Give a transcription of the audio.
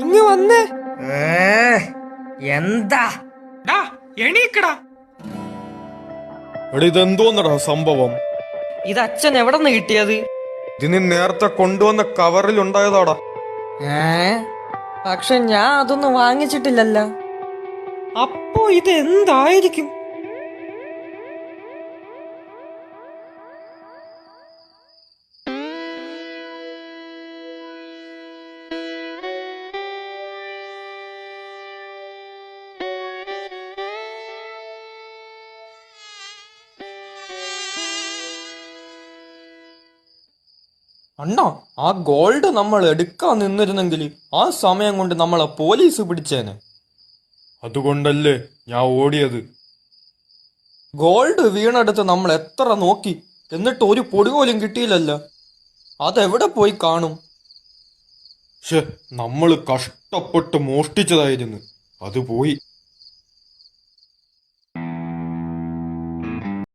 ഇങ്ങ് വന്നേ. എന്താ എണീക്കടാ. എടാ ഇതെന്തോന്നടാ സംഭവം? ഇത് അച്ഛൻ എവിടെ നിന്ന് കിട്ടിയത്? ഇത് നീ നേരത്തെ കൊണ്ടുവന്ന കവറിൽ ഉണ്ടായതാടാ. പക്ഷെ ഞാൻ അതൊന്നും വാങ്ങിച്ചിട്ടില്ലല്ല. അപ്പോ ഇത് എന്തായിരിക്കും? അണ്ണാ, ആ ഗോൾഡ് നമ്മൾ എടുക്കാൻ നിന്നിരുന്നെങ്കിൽ ആ സമയം കൊണ്ട് നമ്മളെ പോലീസ് പിടിച്ചേനെ. അതുകൊണ്ടല്ലേ ഞാൻ ഓടിയത്. ഗോൾഡ് വീണെടുത്ത് നമ്മൾ എത്ര നോക്കി, എന്നിട്ട് ഒരു പൊടി പോലും കിട്ടിയില്ലല്ലോ. അതെവിടെ പോയി കാണും? നമ്മള് കഷ്ടപ്പെട്ട് മോഷ്ടിച്ചതായിരുന്നു, അത് പോയി.